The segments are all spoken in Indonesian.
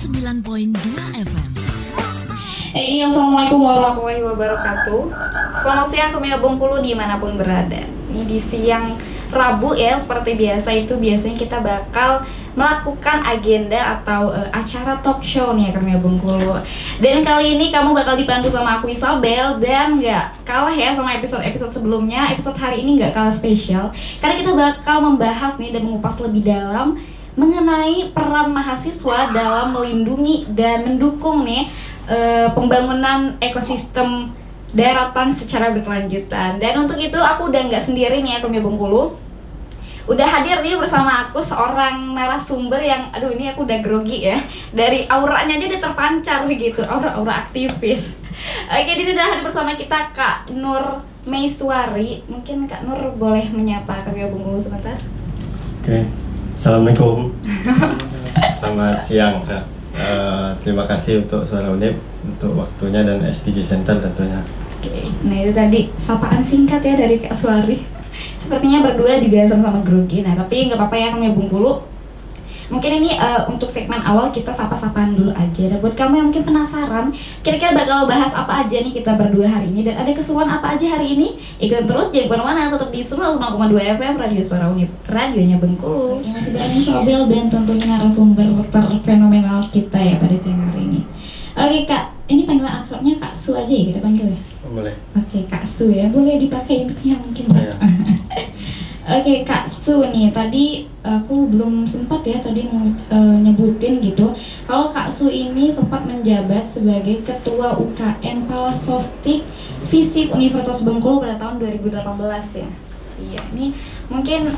109.2 FM. Assalamualaikum warahmatullahi wabarakatuh. Selamat siang Rumia Bengkulu dimanapun berada. Ini di siang Rabu ya, seperti biasa itu biasanya kita bakal melakukan agenda atau acara talk show nih ya Rumia Bengkulu. Dan kali ini kamu bakal dipandu sama aku Isabel, dan nggak kalah ya sama episode-episode sebelumnya. Episode hari ini nggak kalah spesial karena kita bakal membahas nih dan mengupas lebih dalam mengenai peran mahasiswa dalam melindungi dan mendukung nih pembangunan ekosistem daratan secara berkelanjutan. Dan untuk itu aku udah nggak sendiri nih ya Rumia Bengkulu. Udah hadir nih bersama aku seorang narasumber yang aduh ini aku udah grogi ya. Dari auranya aja udah terpancar gitu, aura aktivis. Oke, di sini hadir bersama kita Kak Nur Meiswari. Mungkin Kak Nur boleh menyapa Rumia Bengkulu sebentar. Oke, Assalamualaikum. Selamat siang. Terima kasih untuk Suara Undip, untuk waktunya, dan SDG Center tentunya. Oke, nah itu tadi sapaan singkat ya dari Kak Suari. Sepertinya berdua juga sama-sama grogi. Nah tapi nggak apa-apa ya Rumia Bengkulu. Mungkin ini untuk segmen awal kita sapa-sapaan dulu aja. Dan buat kamu yang mungkin penasaran, kira-kira bakal bahas apa aja nih kita berdua hari ini, dan ada keseruan apa aja hari ini? Ikutin terus, jangan kemana-mana, tetap di 109,2 FM Radio Suara Undip, radionya Bengkulu. Yang masih bareng Sobel dan tentunya narasumber terfenomenal kita ya pada siang hari ini. Oke Kak, ini panggilan akrabnya Kak Su aja ya kita panggil ya? Boleh. Oke Kak Su ya, boleh dipakai mic-nya mungkin ya. Oke Kak Su nih, tadi aku belum sempat ya tadi mau nyebutin gitu. Kalau Kak Su ini sempat menjabat sebagai Ketua UKM Palasostik FISIP Universitas Bengkulu pada tahun 2018 ya. Iya, ini mungkin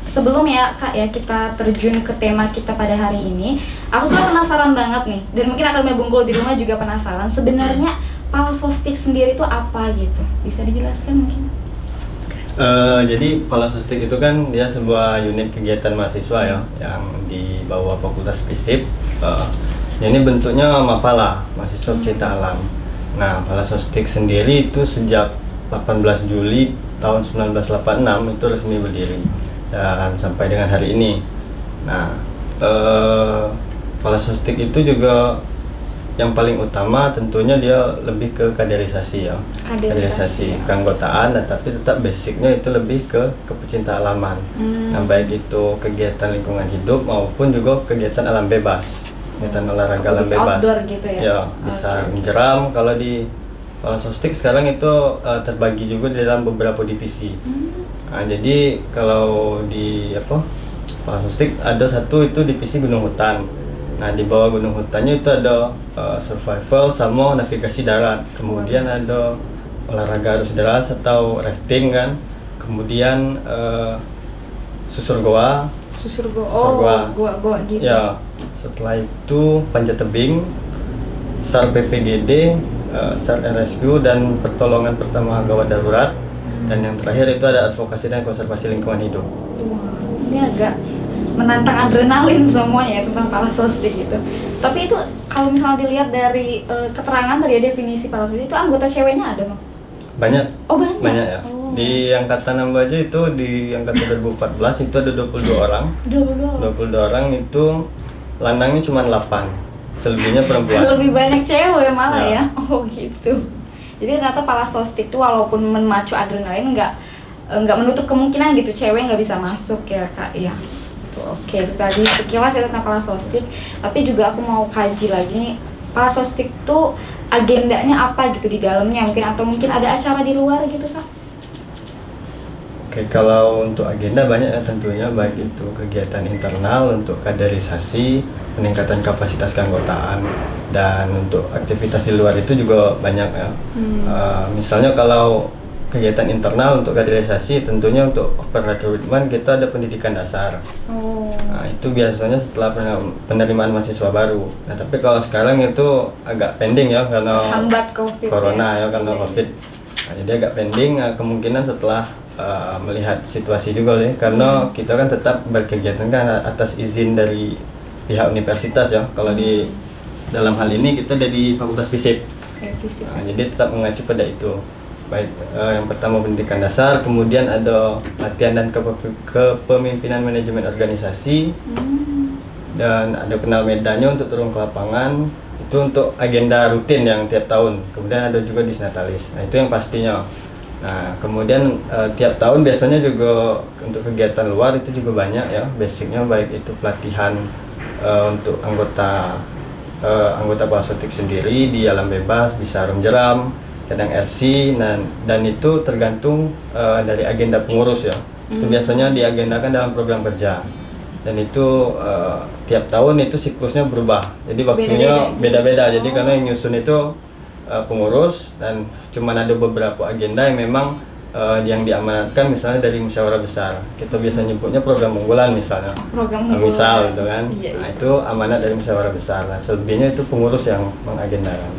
sebelum ya Kak ya kita terjun ke tema kita pada hari ini, aku sebenarnya penasaran banget nih, dan mungkin akan Bengkulu di rumah juga penasaran. Sebenarnya Palasostik sendiri itu apa gitu? Bisa dijelaskan mungkin? Jadi Palasostik itu kan dia sebuah unit kegiatan mahasiswa ya, yang di bawah Fakultas FISIP. Ini bentuknya Mapala, mahasiswa pecinta alam. Nah, Palasostik sendiri itu sejak 18 Juli tahun 1986 itu resmi berdiri dan sampai dengan hari ini. Nah, Palasostik itu juga yang paling utama tentunya dia lebih ke kaderisasi ya. Kaderisasi keanggotaan, tetapi tetap basicnya itu lebih ke pecinta alaman. Nah, baik itu kegiatan lingkungan hidup maupun juga kegiatan alam bebas, kegiatan olahraga alam bebas. Outdoor gitu ya? Ya, bisa menjeram. Kalau di Palasostik sekarang itu terbagi juga di dalam beberapa divisi. Nah, jadi kalau di Palasostik ada satu itu divisi gunung hutan. Nah, di bawah gunung hutannya itu ada survival sama navigasi darat. Kemudian ada olahraga arus deras atau rafting kan. Kemudian susur goa. Goa gitu. Ya, setelah itu panjat tebing, SAR PPGD, SAR and Rescue, dan pertolongan pertama gawat darurat. Dan yang terakhir itu ada advokasi dan konservasi lingkungan hidup. Ini agak menantang adrenalin semuanya ya tentang Palasostik gitu. Tapi itu kalau misalnya dilihat dari keterangan tadi ya, definisi Palasostik itu anggota ceweknya ada Bang? Banyak. Oh banyak? Banyak ya. Di angkatan nambah aja itu di angkatan 2014 itu ada 22 orang. 22 orang itu landangnya cuma 8. Selebihnya perempuan. Lebih banyak cewek malah ya. Oh gitu. Jadi ternyata Palasostik itu walaupun memacu adrenalin nggak menutup kemungkinan gitu cewek nggak bisa masuk ya Kak ya. Oke, itu tadi sekilas ya tentang Palasostik. Tapi juga aku mau kaji lagi nih, Palasostik tuh agendanya apa gitu di dalamnya mungkin, atau mungkin ada acara di luar gitu Kak? Oke, kalau untuk agenda banyak ya tentunya, baik itu kegiatan internal untuk kaderisasi, peningkatan kapasitas keanggotaan, dan untuk aktivitas di luar itu juga banyak ya. Misalnya kalau kegiatan internal untuk kaderisasi, tentunya untuk open recruitment kita ada pendidikan dasar. Nah, itu biasanya setelah penerimaan mahasiswa baru. Nah, tapi kalau sekarang itu agak pending ya karena COVID corona ya karena COVID. Nah, jadi agak pending, kemungkinan setelah melihat situasi juga ya, karena kita kan tetap berkegiatan kan atas izin dari pihak universitas ya. Kalau di dalam hal ini kita dari Fakultas FISIP. Nah, jadi tetap mengacu pada itu. Baik, yang pertama pendidikan dasar, kemudian ada latihan dan kepemimpinan manajemen organisasi, dan ada kenal medanya untuk turun ke lapangan. Itu untuk agenda rutin yang tiap tahun. Kemudian ada juga disnatalis. Nah, itu yang pastinya. Nah, kemudian tiap tahun biasanya juga untuk kegiatan luar itu juga banyak ya. Basicnya baik itu pelatihan untuk anggota Palasostik sendiri di alam bebas, bisa arung jeram, kadang RC, dan itu tergantung dari agenda pengurus ya. Itu biasanya diagendakan dalam program kerja. Dan itu tiap tahun itu siklusnya berubah, jadi waktunya beda-beda. Jadi karena yang nyusun itu pengurus, dan cuman ada beberapa agenda yang memang yang diamanatkan, misalnya dari musyawarah besar. Kita biasa nyebutnya program unggulan misalnya, misal gitu kan. Nah, itu amanat dari musyawarah besar. Nah, selebihnya itu pengurus yang mengagendakan.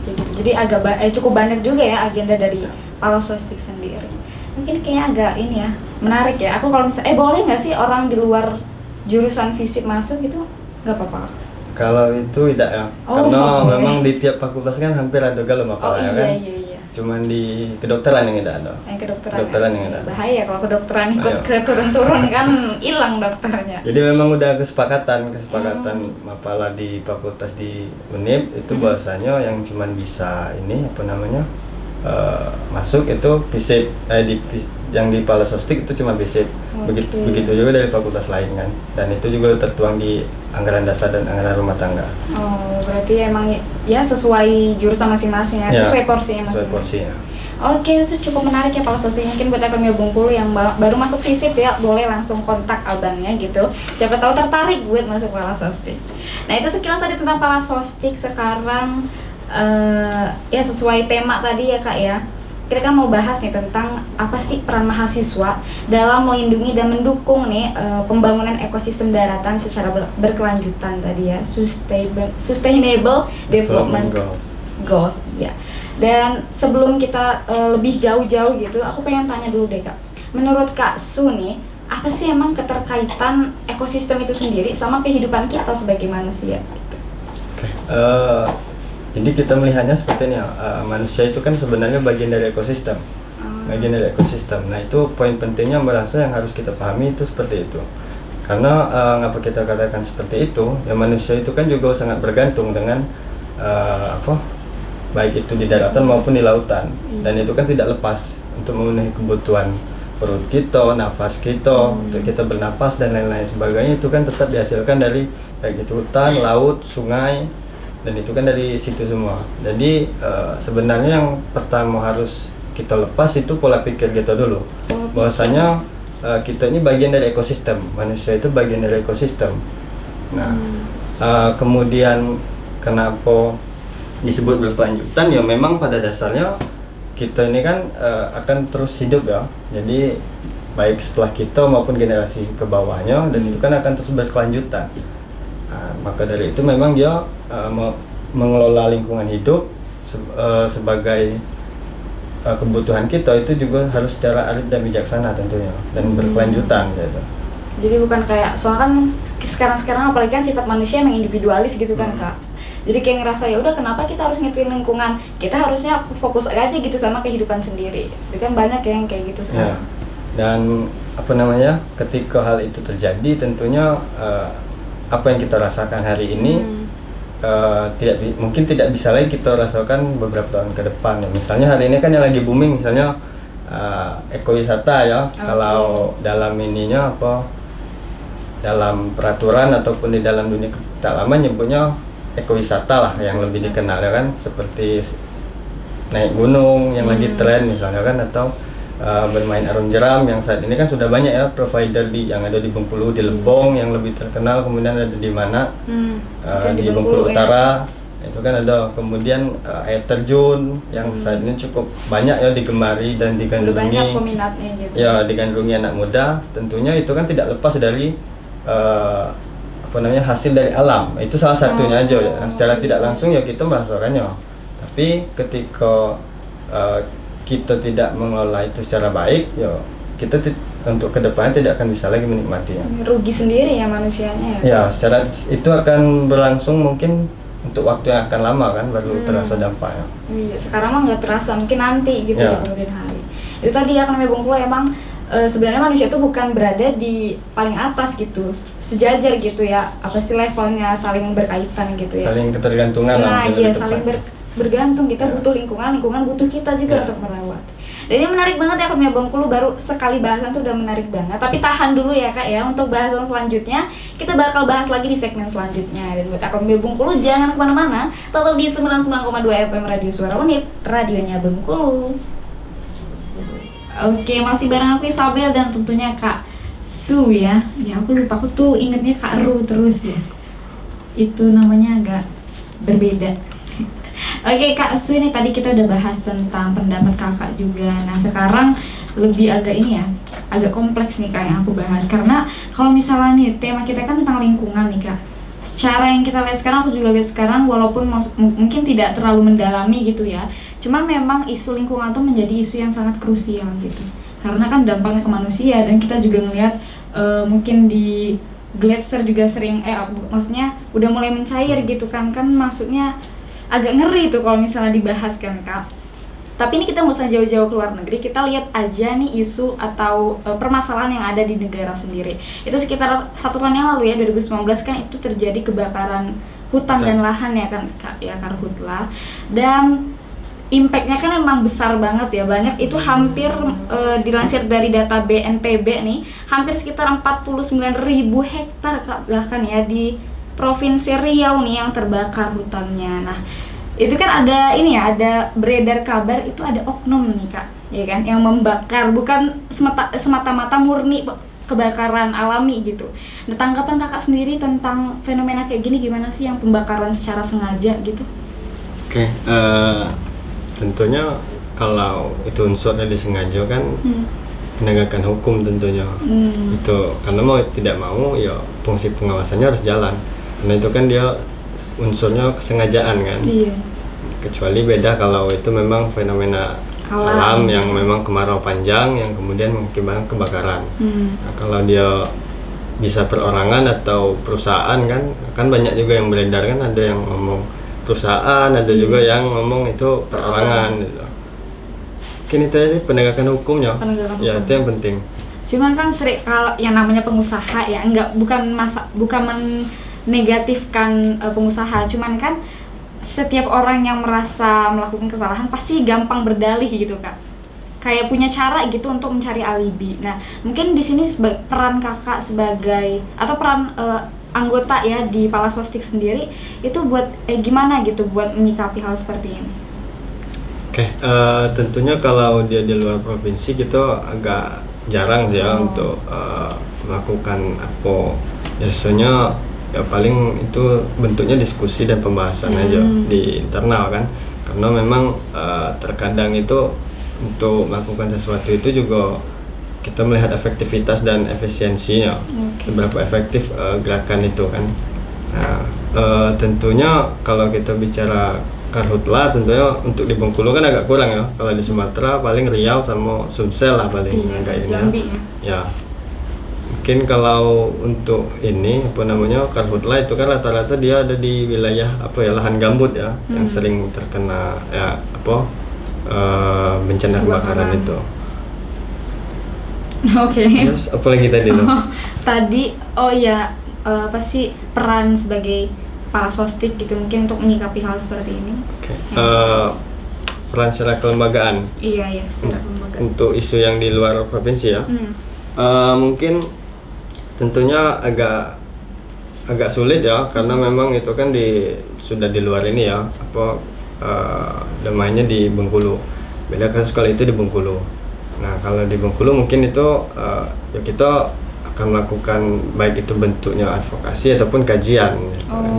Gitu. Jadi agak cukup banyak juga ya agenda dari Palasostik sendiri. Mungkin kayak agak ini ya, menarik ya. Aku kalau misalnya boleh nggak sih orang di luar jurusan fisip masuk gitu? Nggak apa-apa? Kalau itu tidak ya, karena memang di tiap fakultas kan hampir ada galem apalagi kan. Iya. Cuman di kedokteran yang tidak ada. Kedokteran yang ada. Bahaya kalau kedokteran ikut ke turun-turun kan hilang dokternya. Jadi memang udah kesepakatan mapala di fakultas di Unip itu bahasanya yang cuman bisa ini apa namanya? Masuk itu fisip, yang di Palasostik itu cuma fisip. Begitu juga dari fakultas lain kan, dan itu juga tertuang di anggaran dasar dan anggaran rumah tangga. Berarti emang ya sesuai jurusan masing-masing ya, sesuai porsinya masing-masing. Oke, itu cukup menarik ya Palasostik. Mungkin buat Akademi Bengkulu yang baru masuk fisip ya, boleh langsung kontak abangnya gitu. Siapa tahu tertarik buat masuk Palasostik. Nah, itu sekilas tadi tentang Palasostik. Sekarang ya sesuai tema tadi ya Kak ya, kita kan mau bahas nih tentang apa sih peran mahasiswa dalam melindungi dan mendukung nih pembangunan ekosistem daratan secara berkelanjutan tadi ya, sustainable development goals. Iya. Dan sebelum kita lebih jauh-jauh gitu, aku pengen tanya dulu deh Kak, menurut Kak Su nih, apa sih emang keterkaitan ekosistem itu sendiri sama kehidupan kita sebagai manusia gitu? Jadi kita melihatnya seperti ini ya, manusia itu kan sebenarnya bagian dari ekosistem. Nah, itu poin pentingnya merasa yang harus kita pahami itu seperti itu. Karena ngapa kita katakan seperti itu, ya manusia itu kan juga sangat bergantung dengan baik itu di daratan maupun di lautan. Dan itu kan tidak lepas untuk memenuhi kebutuhan perut kita, nafas kita, untuk kita bernapas dan lain-lain sebagainya, itu kan tetap dihasilkan dari baik itu hutan, laut, sungai, dan itu kan dari situ semua. Jadi sebenarnya yang pertama harus kita lepas itu pola pikir kita dulu, bahwasanya kita ini bagian dari ekosistem, manusia itu bagian dari ekosistem. Nah, kemudian kenapa disebut berkelanjutan, ya memang pada dasarnya kita ini kan akan terus hidup ya, jadi baik setelah kita maupun generasi ke bawahnya, dan itu kan akan terus berkelanjutan. Maka dari itu memang dia mengelola lingkungan hidup sebagai kebutuhan kita itu juga harus secara arif dan bijaksana tentunya, dan berkelanjutan gitu. Jadi bukan kayak, soalnya kan sekarang apalagi kan sifat manusia yang individualis gitu kan Kak. Jadi kayak ngerasa ya udah kenapa kita harus ngituin lingkungan, kita harusnya fokus aja gitu sama kehidupan sendiri. Itu kan banyak yang kayak gitu sekarang. Dan apa namanya, ketika hal itu terjadi tentunya apa yang kita rasakan hari ini mungkin tidak bisa lagi kita rasakan beberapa tahun ke depan. Misalnya hari ini kan yang lagi booming misalnya ekowisata ya. Kalau dalam ininya dalam peraturan ataupun di dalam dunia kedalaman nyebutnya ekowisata lah yang lebih dikenal ya kan, seperti naik gunung yang lagi tren misalnya kan, atau bermain arung jeram yang saat ini kan sudah banyak ya provider yang ada di Bengkulu, di Lebong yang lebih terkenal, kemudian ada di mana di Bengkulu Utara itu kan ada, kemudian air terjun yang saat ini cukup banyak ya digemari dan digandrungi, banyak peminatnya gitu ya, digandrungi anak muda. Tentunya itu kan tidak lepas dari hasil dari alam, itu salah satunya aja ya. Secara tidak langsung ya kita merasakannya, tapi ketika kita tidak mengelola itu secara baik, ya kita untuk kedepannya tidak akan bisa lagi menikmatinya. Rugi sendiri ya manusianya ya. Ya, secara itu akan berlangsung mungkin untuk waktu yang akan lama kan, baru terasa dampaknya. Iya, sekarang mah nggak terasa, mungkin nanti gitu ya kemudian hari. Itu tadi ya Akademi Bengkulu emang sebenarnya manusia itu bukan berada di paling atas gitu, sejajar gitu ya, apa sih levelnya saling berkaitan gitu ya. Saling ketergantungan lah. Nah iya, saling bergantung, kita butuh lingkungan, lingkungan butuh kita juga untuk merawat. Dan ini menarik banget ya Akademi Bengkulu, baru sekali bahasan tuh udah menarik banget. Tapi tahan dulu ya Kak ya, untuk bahasan selanjutnya kita bakal bahas lagi di segmen selanjutnya. Dan buat Akademi Bengkulu jangan kemana-mana, tetap di 99,2 FM Radio Suara Unip, radionya Bengkulu. Oke, masih bareng aku Isabel dan tentunya Kak Su ya. Ya aku lupa, aku tuh ingetnya Kak Ru terus ya. Itu namanya agak berbeda. Oke Kak Su, ini tadi kita udah bahas tentang pendapat kakak juga. Nah sekarang lebih agak ini ya, agak kompleks nih Kak yang aku bahas. Karena kalau misalnya nih tema kita kan tentang lingkungan nih Kak. Secara yang kita lihat sekarang, aku juga lihat sekarang, walaupun mungkin tidak terlalu mendalami gitu ya, cuman memang isu lingkungan tuh menjadi isu yang sangat krusial gitu. Karena kan dampaknya ke manusia, dan kita juga ngelihat mungkin di glacier juga sering, maksudnya udah mulai mencair gitu kan maksudnya agak ngeri tuh kalau misalnya dibahas kan Kak. Tapi ini kita nggak usah jauh-jauh ke luar negeri, kita lihat aja nih isu atau permasalahan yang ada di negara sendiri. Itu sekitar 1 tahun yang lalu ya, 2019 kan itu terjadi kebakaran hutan dan lahan ya kan Kak, ya Karhutla. Dan impact-nya kan emang besar banget ya, banyak itu hampir dilansir dari data BNPB nih, hampir sekitar 49.000 hektar Kak, bahkan ya di Provinsi Riau nih yang terbakar hutannya. Nah itu kan ada ini ya, ada beredar kabar itu ada oknum nih Kak, ya kan, yang membakar, bukan semata-mata murni kebakaran alami gitu. Nah tanggapan kakak sendiri tentang fenomena kayak gini gimana sih, yang pembakaran secara sengaja gitu? Oke, tentunya kalau itu unsurnya disengaja kan penegakan hukum tentunya. Itu karena mau tidak mau ya fungsi pengawasannya harus jalan, karena itu kan dia unsurnya kesengajaan kan. Iya. Kecuali beda kalau itu memang fenomena alam yang memang kemarau panjang yang kemudian mengakibatkan kebakaran. Nah, kalau dia bisa perorangan atau perusahaan kan banyak juga yang beredar kan, ada yang ngomong perusahaan, ada juga yang ngomong itu perorangan gitu. Mungkin itu aja penegakan hukumnya. Ya itu yang penting. Cuma kan sering kalau yang namanya pengusaha ya, bukan menegatifkan pengusaha, cuman kan setiap orang yang merasa melakukan kesalahan pasti gampang berdalih gitu Kak. Kayak punya cara gitu untuk mencari alibi. Nah, mungkin di sini peran kakak sebagai atau peran anggota ya di Palasostik sendiri itu buat gimana gitu buat menyikapi hal seperti ini? Oke, tentunya kalau dia di luar provinsi gitu agak jarang sih ya untuk melakukan apa. Biasanya ya paling itu bentuknya diskusi dan pembahasan aja di internal kan, karena memang terkadang itu untuk melakukan sesuatu itu juga kita melihat efektivitas dan efisiensinya, seberapa efektif gerakan itu kan. Nah tentunya kalau kita bicara Karhutla, tentunya untuk di Bengkulu kan agak kurang ya. Kalau di Sumatera paling Riau sama Sumsel lah paling kayak ini ya. Mungkin kalau untuk ini Karhutla itu kan rata-rata dia ada di wilayah lahan gambut ya, yang sering terkena bencana kebakaran itu. Oke. Terus apa lagi tadi tuh? Tadi apa sih peran sebagai Palasostik gitu mungkin untuk menyikapi hal seperti ini? Peran secara kelembagaan. Iya secara kelembagaan. Untuk isu yang di luar provinsi ya. Mungkin tentunya agak sulit ya, karena memang itu kan sudah di luar ini ya, domainnya di Bengkulu. Beda kasus kalau itu di Bengkulu. Nah kalau di Bengkulu mungkin itu ya kita akan melakukan baik itu bentuknya advokasi ataupun kajian gitu kan.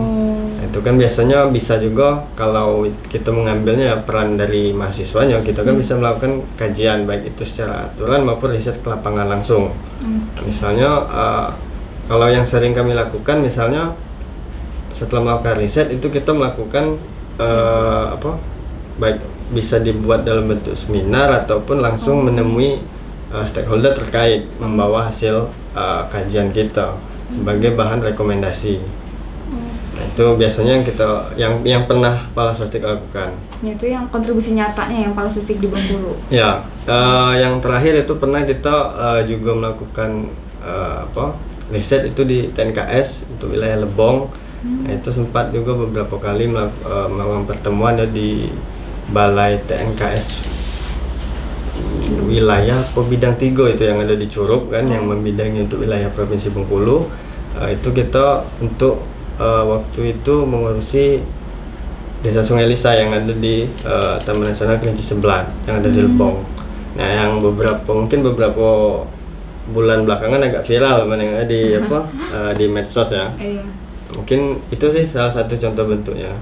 Itu kan biasanya bisa juga kalau kita mengambilnya peran dari mahasiswanya, kita kan bisa melakukan kajian baik itu secara aturan maupun riset ke lapangan langsung. Misalnya kalau yang sering kami lakukan, misalnya setelah melakukan riset itu kita melakukan baik bisa dibuat dalam bentuk seminar ataupun langsung menemui stakeholder terkait, membawa hasil kajian kita sebagai bahan rekomendasi. itu biasanya yang pernah Palasostik lakukan. Itu yang kontribusi nyatanya yang Palasostik di Bengkulu. Ya, yang terakhir itu pernah kita juga melakukan riset itu di TNKS untuk wilayah Lebong. Nah, itu sempat juga beberapa kali melakukan pertemuan ya di Balai TNKS wilayah Bidang 3 itu yang ada di Curup kan, yang membidangi untuk wilayah Provinsi Bengkulu. Itu kita untuk waktu itu mengurusi Desa Sungai Lisa yang ada di Taman Nasional Kerinci Seblat yang ada di Lebong. Nah, yang beberapa bulan belakangan agak viral di di medsos ya. Mungkin itu sih salah satu contoh bentuknya.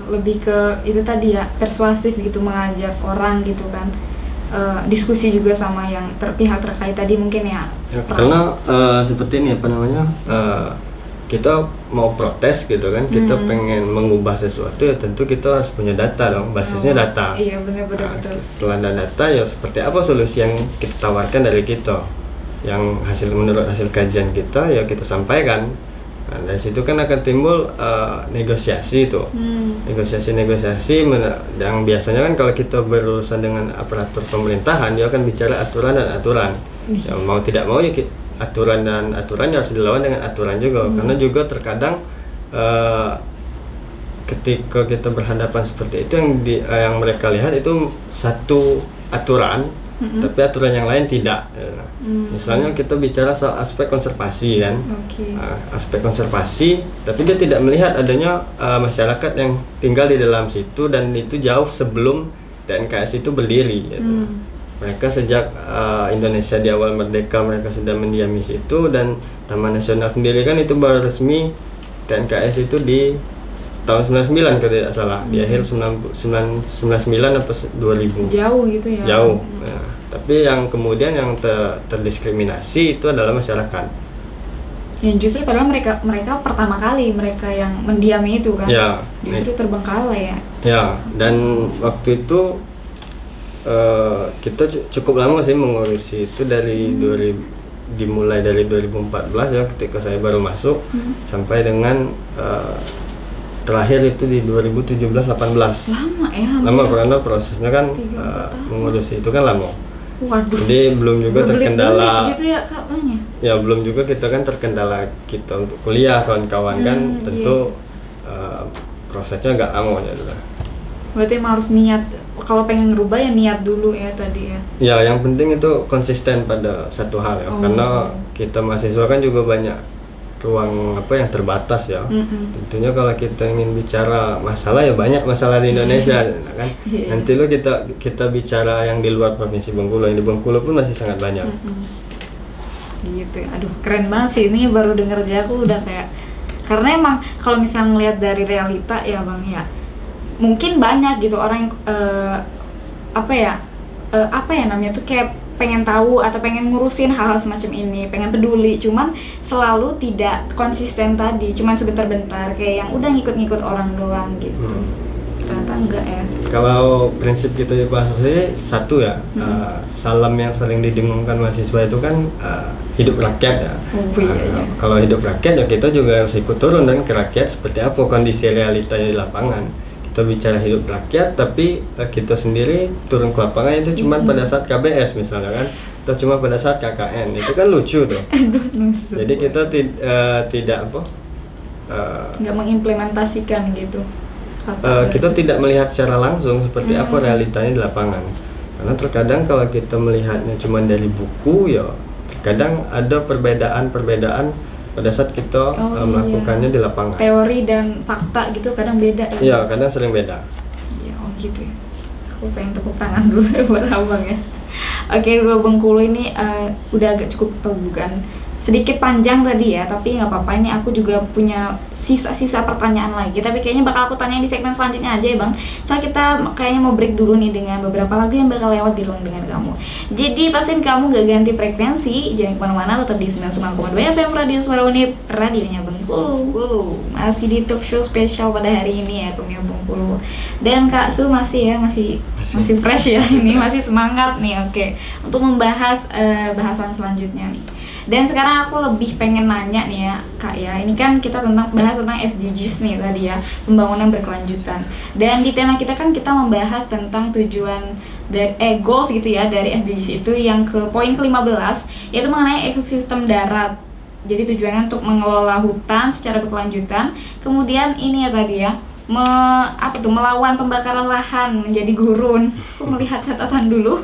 Lebih ke itu tadi ya, persuasif gitu, mengajak orang gitu kan. Diskusi juga sama yang pihak terkait tadi mungkin ya. Karena seperti ini kita mau protes gitu kan, kita pengen mengubah sesuatu ya tentu kita harus punya data dong, basisnya data. Iya benar-benar betul. Setelah ada data ya seperti apa solusi yang kita tawarkan dari kita, yang menurut hasil kajian kita ya kita sampaikan. Nah, dari situ kan akan timbul negosiasi itu, negosiasi yang biasanya kan kalau kita berurusan dengan aparatur pemerintahan dia akan bicara aturan dan aturan. Ya, mau tidak mau ya aturan harus dilawan dengan aturan juga, karena juga terkadang ketika kita berhadapan seperti itu yang mereka lihat itu satu aturan. Tapi aturan yang lain tidak. Misalnya kita bicara soal aspek konservasi kan, aspek konservasi, tapi dia tidak melihat adanya masyarakat yang tinggal di dalam situ dan itu jauh sebelum TNKS itu berdiri. Gitu. Mereka sejak Indonesia di awal merdeka mereka sudah mendiami situ, dan Taman Nasional sendiri kan itu baru resmi TNKS itu di tahun 99 kalau tidak salah, di akhir 99 atau 2000. Jauh gitu ya. Jauh. Nah, tapi yang kemudian yang terdiskriminasi itu adalah masyarakat. Yang justru padahal mereka pertama kali mereka yang mendiami itu kan. Ya, justru terbengkalai ya. Ya, dan waktu itu kita cukup lama sih mengurusi itu dimulai dari 2014 ya ketika saya baru masuk sampai dengan terakhir itu di 2017-18. Lama ya? Lama karena prosesnya kan mengurusi itu kan lama. Waduh. Jadi belum juga terkendala. Gitu ya katanya. Ya belum juga kita kan terkendala kita untuk kuliah kawan-kawan kan tentu prosesnya agak lama ya. Berarti emang harus niat, kalau pengen ngerubah ya niat dulu ya tadi ya. Ya yang penting itu konsisten pada satu hal ya, karena kita mahasiswa kan juga banyak ruang yang terbatas ya. Tentunya kalau kita ingin bicara masalah ya banyak masalah di Indonesia kan. Nanti lo kita bicara yang di luar Provinsi Bengkulu, yang di Bengkulu pun masih sangat banyak. Gitu ya. Aduh keren banget sih, ini baru denger aja aku udah kayak, karena emang kalau misalnya ngelihat dari realita ya Bang ya, mungkin banyak gitu orang yang apa ya namanya tuh kayak pengen tahu atau pengen ngurusin hal-hal semacam ini, pengen peduli, cuman selalu tidak konsisten tadi, cuman sebentar-bentar kayak yang udah ngikut-ngikut orang doang gitu. Ternyata enggak ya. Kalau prinsip kita di Palasostik satu ya, salam yang sering didengungkan mahasiswa itu kan hidup rakyat ya. Kalau hidup rakyat ya kita juga harus ikut turun dan ke rakyat seperti apa kondisi realitanya di lapangan. Kita bicara hidup rakyat, tapi kita sendiri turun ke lapangan itu cuma pada saat KBS misalnya kan, atau cuma pada saat KKN, itu kan lucu tuh. Jadi kita tidak nggak mengimplementasikan gitu. Kita tidak melihat secara langsung seperti apa realitanya di lapangan. Karena terkadang kalau kita melihatnya cuma dari buku ya, terkadang ada perbedaan pada saat kita melakukannya di lapangan. Teori dan fakta gitu kadang beda ya? Iya, kadang sering beda. Iya, gitu ya. Aku pengen tepuk tangan dulu buat abang ya. Oke, dua Bengkulu ini udah agak cukup, sedikit panjang tadi ya, tapi nggak apa-apa, ini aku juga punya sisa-sisa pertanyaan lagi, tapi kayaknya bakal aku tanyain di segmen selanjutnya aja ya Bang. Soalnya kita kayaknya mau break dulu nih dengan beberapa lagu yang bakal lewat di ruang dengan kamu. Jadi pastiin kamu gak ganti frekuensi, jangan kemana-mana, tetap di 99,2 FM Radio Suara Unip, radionya Bengkulu. Masih di talk show spesial pada hari ini ya, Rumia Bengkulu. Dan Kak Su masih fresh ya, ini masih semangat nih. Oke, untuk membahas bahasan selanjutnya nih. Dan sekarang aku lebih pengen nanya nih ya Kak ya, ini kan kita bahas tentang SDGs nih tadi ya, pembangunan berkelanjutan. Dan di tema kita kan kita membahas tentang tujuan dari goals gitu ya dari SDGs itu yang ke poin ke-15, yaitu mengenai ekosistem darat. Jadi tujuannya untuk mengelola hutan secara berkelanjutan. Kemudian ini ya tadi ya, melawan pembakaran lahan menjadi gurun. Aku melihat catatan dulu.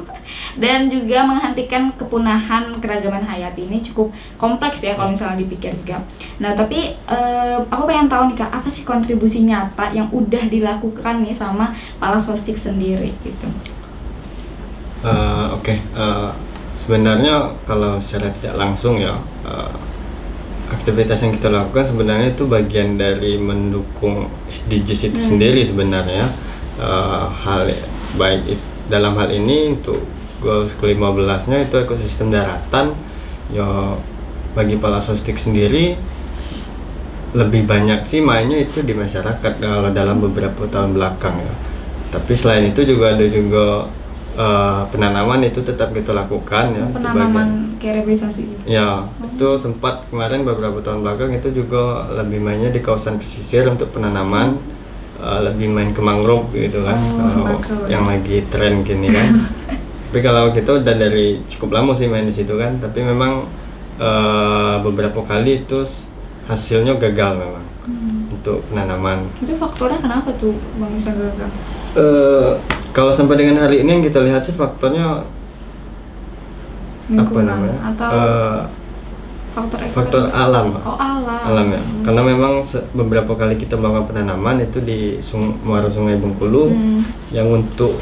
Dan juga menghentikan kepunahan keragaman hayati. Ini cukup kompleks ya kalau misalnya dipikir juga. Nah tapi aku pengen tahu nih Kak, apa sih kontribusi nyata yang udah dilakukan nih sama Palasostik sendiri gitu? Oke. Sebenarnya kalau secara tidak langsung ya, aktivitas yang kita lakukan sebenarnya itu bagian dari mendukung SDGs itu sendiri sebenarnya. Dalam hal ini untuk goals ke-15-nya itu ekosistem daratan ya, bagi Palasostik sendiri lebih banyak sih mainnya itu di masyarakat kalau dalam beberapa tahun belakang ya. Tapi selain itu juga ada penanaman itu tetap kita lakukan ya. Penanaman kayak reboisasi gitu. Ya, itu sempat kemarin beberapa tahun belakang itu juga lebih mainnya di kawasan pesisir untuk penanaman, lebih main ke mangrove gitu kan. Yang lagi tren gini kan. Tapi kalau kita udah dari cukup lama sih main di situ kan, tapi memang beberapa kali itu hasilnya gagal memang untuk penanaman. Itu faktornya kenapa tuh Bang bisa gagal? Kalau sampai dengan hari ini yang kita lihat sih faktornya Lingkungan, apa namanya? atau Faktor alam. Oh, alam. Alam ya. Karena memang beberapa kali kita melakukan penanaman itu di muara Sungai Bengkulu yang untuk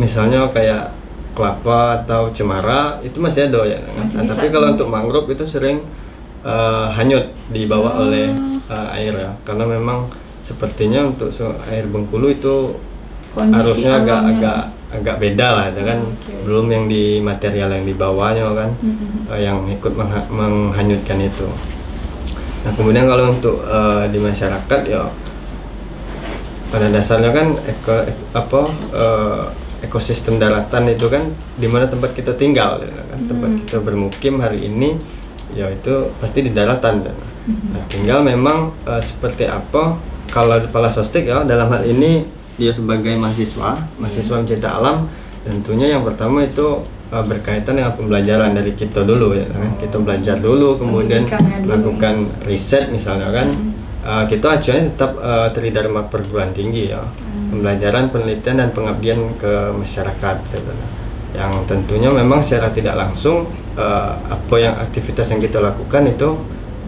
misalnya kayak kelapa atau cemara itu masih ada ya. Tapi kalau untuk mangrove itu sering hanyut dibawa oleh air ya. Karena memang sepertinya untuk air Bengkulu itu kondisi arusnya agak beda lah ya kan. Belum yang di material yang dibawanya kan, yang ikut menghanyutkan itu. Nah kemudian kalau untuk di masyarakat ya pada dasarnya kan ekosistem daratan itu kan dimana tempat kita tinggal ya kan, tempat kita bermukim hari ini ya itu pasti di daratan. Nah tinggal memang seperti apa kalau di Palasostik ya, dalam hal ini dia sebagai mahasiswa mencinta alam, tentunya yang pertama itu berkaitan dengan pembelajaran dari kita dulu ya kan. Kita belajar dulu, kemudian melakukan riset misalnya kan. Kita acuannya tetap Tridharma perguruan tinggi ya. Pembelajaran, penelitian dan pengabdian ke masyarakat gitu. Yang tentunya memang secara tidak langsung aktivitas yang kita lakukan itu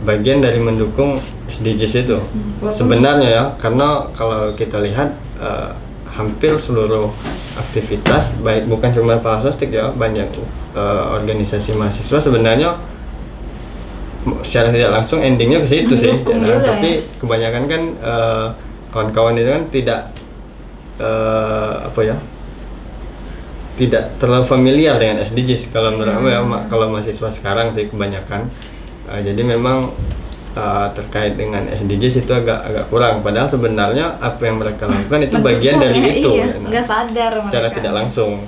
bagian dari mendukung SDGs itu. Sebenarnya ya, karena kalau kita lihat hampir seluruh aktivitas, baik bukan cuma Palasostik ya, banyak organisasi mahasiswa sebenarnya secara tidak langsung endingnya ke situ sih. Tapi kebanyakan kan kawan-kawan itu kan tidak terlalu familiar dengan SDGs kalau menurut kalau mahasiswa sekarang sih kebanyakan. Jadi memang terkait dengan SDGs itu agak kurang, padahal sebenarnya apa yang mereka lakukan itu bagian dari itu. Iya, nggak sadar secara tidak langsung.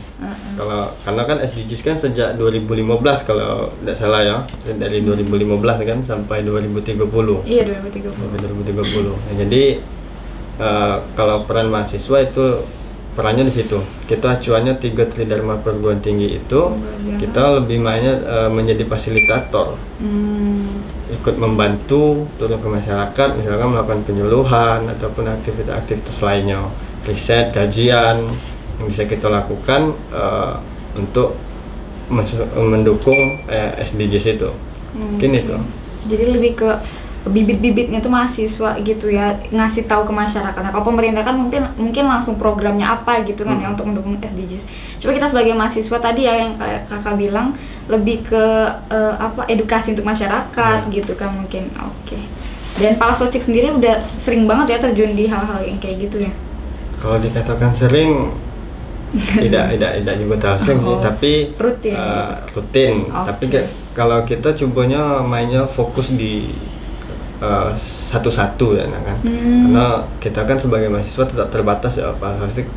Karena kan SDGs kan sejak 2015 kalau tidak salah ya, dari 2015 kan sampai 2030. Iya 2030. Nah, jadi kalau peran mahasiswa itu perannya di situ. Kita acuannya 3 Tridharma perguruan tinggi itu kita lebih mainnya menjadi fasilitator. Ikut membantu turun ke masyarakat, misalkan melakukan penyuluhan ataupun aktivitas lainnya, riset, kajian yang bisa kita lakukan untuk mendukung SDGs itu. Mungkin itu. Jadi lebih ke bibit-bibitnya tuh mahasiswa gitu ya, ngasih tahu ke masyarakat. Nah, kalau pemerintah kan mungkin langsung programnya apa gitu kan ya untuk mendukung SDGs. Coba kita sebagai mahasiswa tadi ya yang kayak kakak bilang lebih ke edukasi untuk masyarakat gitu kan mungkin. Oke. Dan Palasostik sendiri udah sering banget ya terjun di hal-hal yang kayak gitu ya. Kalau dikatakan sering tidak juga terlalu sering sih, tapi rutin. Tapi kalau kita cobanya mainnya fokus di satu-satu ya kan. Karena kita kan sebagai mahasiswa tidak terbatas ya,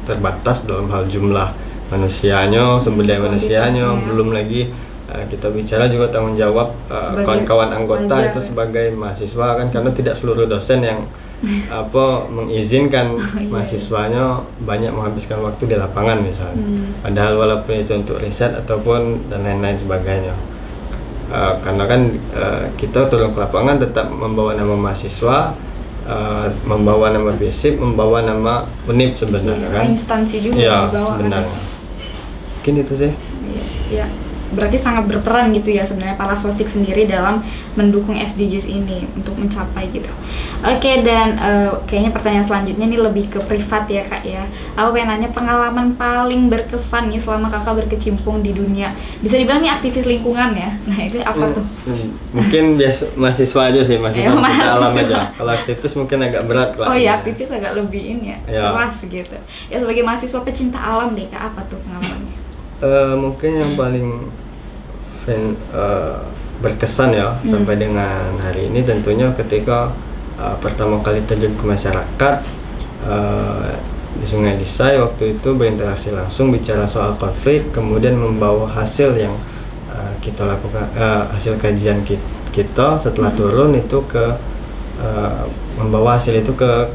terbatas dalam hal jumlah manusianya, sumber daya manusianya, belum lagi kita bicara juga tanggung jawab Sebagai kawan-kawan anggota pelajar, itu ya. sebagai mahasiswa kan, karena tidak seluruh dosen yang mengizinkan Iya, mahasiswanya banyak menghabiskan waktu di lapangan misalnya. Padahal walaupun itu untuk riset ataupun dan lain-lain sebagainya. Karena kan kita turun ke lapangan tetap membawa nama mahasiswa, membawa nama BSIP, membawa nama UNIP sebenarnya kan. Instansi juga Iya, dibawa sebenarnya. Mungkin itu sih. ya. Berarti sangat berperan gitu ya sebenarnya para sostik sendiri dalam mendukung SDGs ini untuk mencapai gitu. Oke, dan kayaknya pertanyaan selanjutnya ini lebih ke privat ya Kak ya. Aku pengen nanya pengalaman paling berkesan nih selama Kakak berkecimpung di dunia, bisa dibilang nih aktivis lingkungan ya. Nah itu apa tuh? Mungkin biasa mahasiswa aja sih, mahasiswa kita alam mahasiswa. aja. Kalau aktivis mungkin agak berat Pak. Oh iya, aktivis agak lebih ini ya, Ya. keras gitu. Ya sebagai mahasiswa pecinta alam deh Kak, apa tuh pengalamannya? Mungkin yang paling berkesan ya sampai dengan hari ini tentunya ketika pertama kali terjun ke masyarakat di Sungai Lisai, waktu itu berinteraksi langsung bicara soal konflik, kemudian membawa hasil yang kita lakukan, hasil kajian kita setelah turun itu membawa hasil itu ke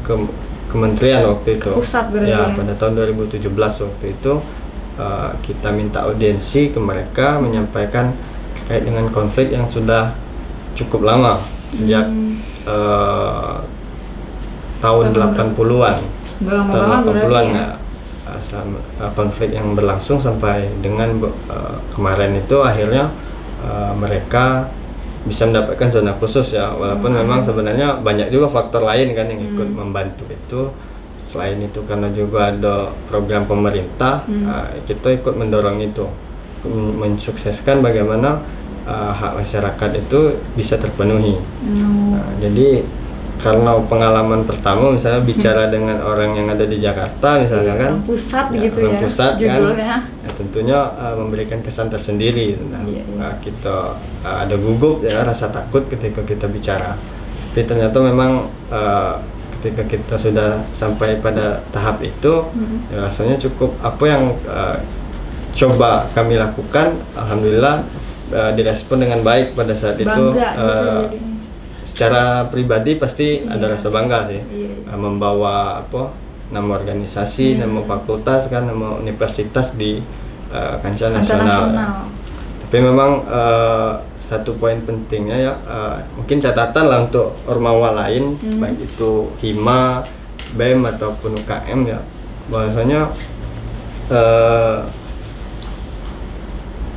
kementerian waktu itu. Pusat berarti ya, ya? pada tahun 2017 waktu itu kita minta audiensi ke mereka menyampaikan terkait dengan konflik yang sudah cukup lama sejak tahun 80-an. Lama Tahun banget berarti 80-an ya? konflik yang berlangsung sampai dengan kemarin itu akhirnya mereka bisa mendapatkan zona khusus ya, walaupun memang sebenarnya banyak juga faktor lain kan yang ikut membantu itu. Selain itu karena juga ada program pemerintah, kita ikut mendorong itu, mensukseskan bagaimana hak masyarakat itu bisa terpenuhi. Jadi karena pengalaman pertama misalnya bicara dengan orang yang ada di Jakarta misalnya kan, orang pusat ya, gitu orang ya, pusat judulnya. kan, ya tentunya memberikan kesan tersendiri. Kita ada gugup ya, rasa takut ketika kita bicara, tapi ternyata memang ketika kita sudah sampai pada tahap itu, ya rasanya cukup apa yang coba kami lakukan, alhamdulillah direspon dengan baik pada saat Bangga itu. gitu jadinya. Secara pribadi pasti ada rasa bangga sih, Iya. membawa nama organisasi, nama fakultas kan, nama universitas di kancah nasional. Tapi memang satu poin pentingnya ya, mungkin catatan lah untuk ormawa lain, baik itu Hima, BEM ataupun UKM ya, bahwasanya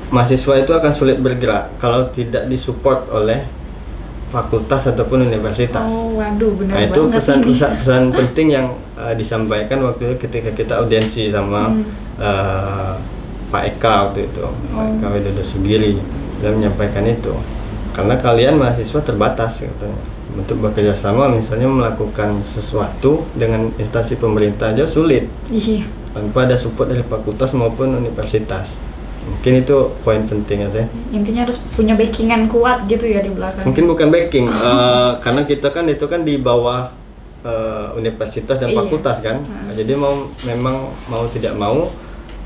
mahasiswa itu akan sulit bergerak kalau tidak disupport oleh fakultas ataupun universitas. Oh, waduh, benar Nah itu banget pesan penting yang disampaikan waktu itu ketika kita audiensi sama Pak Eka waktu itu, Pak Eka Widodo Sugiri, dia menyampaikan itu. Karena kalian mahasiswa terbatas katanya, untuk bekerja sama misalnya melakukan sesuatu dengan instansi pemerintah aja sulit, Iya. tanpa ada support dari fakultas maupun universitas. Mungkin itu poin penting aja. Intinya harus punya backingan kuat gitu ya di belakang. Mungkin bukan backing, karena kita kan itu kan di bawah universitas dan fakultas kan. Jadi memang mau tidak mau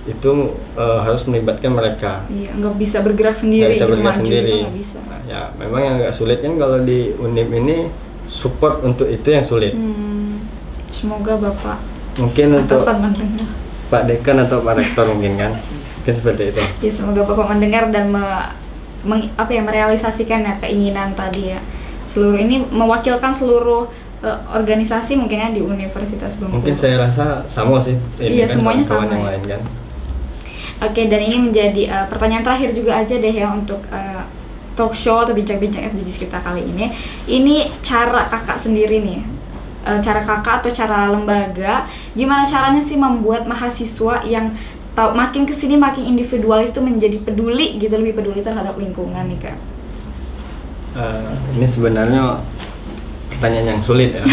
itu harus melibatkan mereka. Iya, nggak bisa bergerak sendiri. Nggak bisa gitu, bergerak maju sendiri. itu nggak bisa. Nah, ya memang yang agak sulit kan kalau di UNIP ini support untuk itu yang sulit. Semoga Bapak Mungkin untuk atasan mendengar. Pak Dekan atau Pak Rektor mungkin kan. Mungkin seperti itu. Ya semoga Bapak mendengar dan merealisasikan ya keinginan tadi ya. Seluruh ini mewakilkan seluruh organisasi mungkin ya di Universitas Bengkulu. Mungkin saya rasa sama sih. Iya, kan semuanya kawan-kawan sama yang ya. lain kan. Oke, dan ini menjadi pertanyaan terakhir juga aja deh ya untuk talk show atau bincang-bincang SDGs kita kali ini. Ini cara kakak sendiri nih, cara kakak atau cara lembaga, gimana caranya sih membuat mahasiswa yang makin kesini makin individualis itu menjadi peduli gitu, lebih peduli terhadap lingkungan nih Kak? Ini sebenarnya pertanyaan yang sulit ya.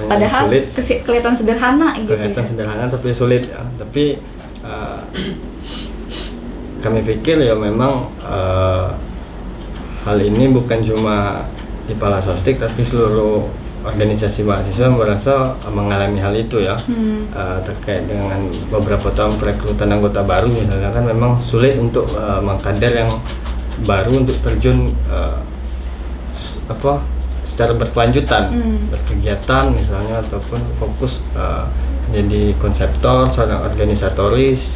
Padahal sulit. Kelihatan sederhana gitu Kelihatan ya. sederhana tapi sulit ya. Tapi kami pikir ya memang hal ini bukan cuma di Palasostik tapi seluruh organisasi mahasiswa merasa mengalami hal itu ya. Terkait dengan beberapa tahun perekrutan anggota baru misalnya kan memang sulit untuk mengkader yang baru untuk terjun secara berkelanjutan berkegiatan misalnya, ataupun fokus menjadi konseptor, seorang organisatoris,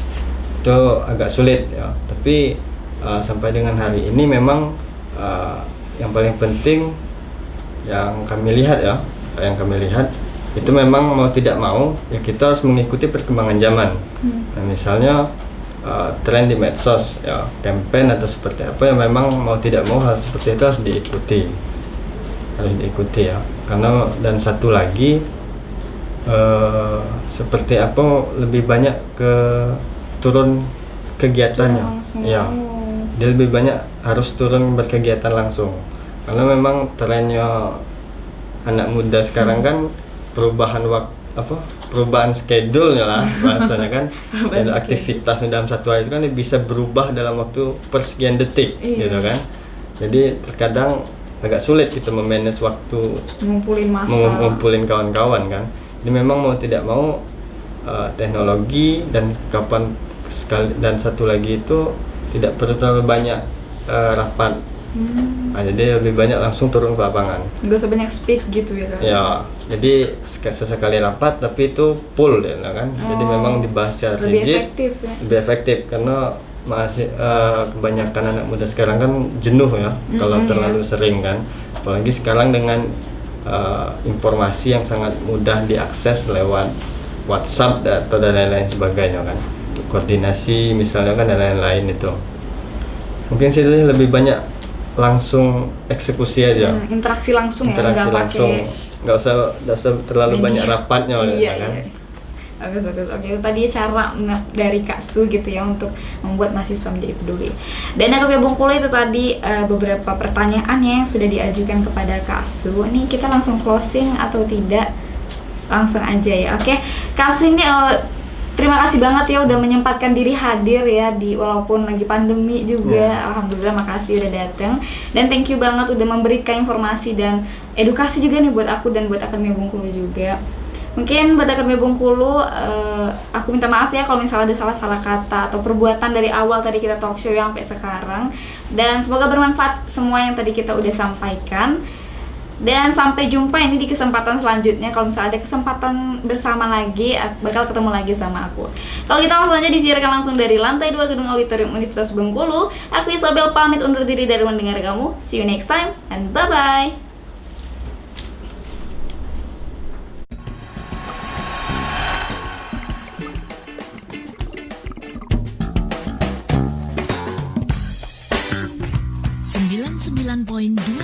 itu agak sulit ya. Tapi sampai dengan hari ini memang yang paling penting yang kami lihat itu memang mau tidak mau ya kita harus mengikuti perkembangan zaman. Nah, misalnya tren di medsos ya, campaign atau seperti apa yang memang mau tidak mau hal seperti itu harus diikuti ya. Karena dan satu lagi seperti apa, lebih banyak ke turun kegiatannya ya, dia lebih banyak harus turun berkegiatan langsung, karena memang trennya anak muda sekarang kan perubahan perubahan schedule lah bahasanya kan. Dan aktivitas dalam satu hari itu kan bisa berubah dalam waktu persekian detik gitu kan. Jadi terkadang agak sulit kita memanage waktu, ngumpulin kawan-kawan kan. Ini memang mau tidak mau teknologi dan dan satu lagi itu tidak perlu terlalu banyak rapat. Jadi lebih banyak langsung turun ke lapangan. Gak usah banyak speed gitu ya kan? Ya, jadi sesekali rapat tapi itu full ya kan. Jadi memang dibahas secara rigid, lebih efektif karena masih kebanyakan anak muda sekarang kan jenuh ya kalau terlalu sering kan. Apalagi sekarang dengan informasi yang sangat mudah diakses lewat WhatsApp dan lain-lain sebagainya kan. Untuk koordinasi misalnya kan dan lain-lain itu. Mungkin situ lebih banyak langsung eksekusi aja, interaksi langsung interaksi ya, nggak usah terlalu banyak rapatnya kan. Iya. Bagus. Oke, itu tadi cara dari Kak Su gitu ya untuk membuat mahasiswa menjadi peduli. Dan dari Bengkulu itu tadi beberapa pertanyaan yang sudah diajukan kepada Kak Su. Ini kita langsung closing atau tidak? Langsung aja ya. Oke, Kak Su ini terima kasih banget ya udah menyempatkan diri hadir ya di walaupun lagi pandemi juga. Alhamdulillah, makasih udah datang. Dan thank you banget udah memberikan informasi dan edukasi juga nih buat aku dan buat Akademi Bengkulu juga. Mungkin buat Akademi Bengkulu aku minta maaf ya kalau misalnya ada salah-salah kata atau perbuatan dari awal tadi kita talk show sampai sekarang. Dan semoga bermanfaat semua yang tadi kita udah sampaikan. Dan sampai jumpa ini di kesempatan selanjutnya. Kalau misalnya ada kesempatan bersama lagi, bakal ketemu lagi sama aku. Kalau kita langsung aja disiarkan langsung dari lantai 2 Gedung Auditorium Universitas Bengkulu. Aku Isabel pamit undur diri dari mendengar kamu. See you next time and bye-bye. Sembilan 99.2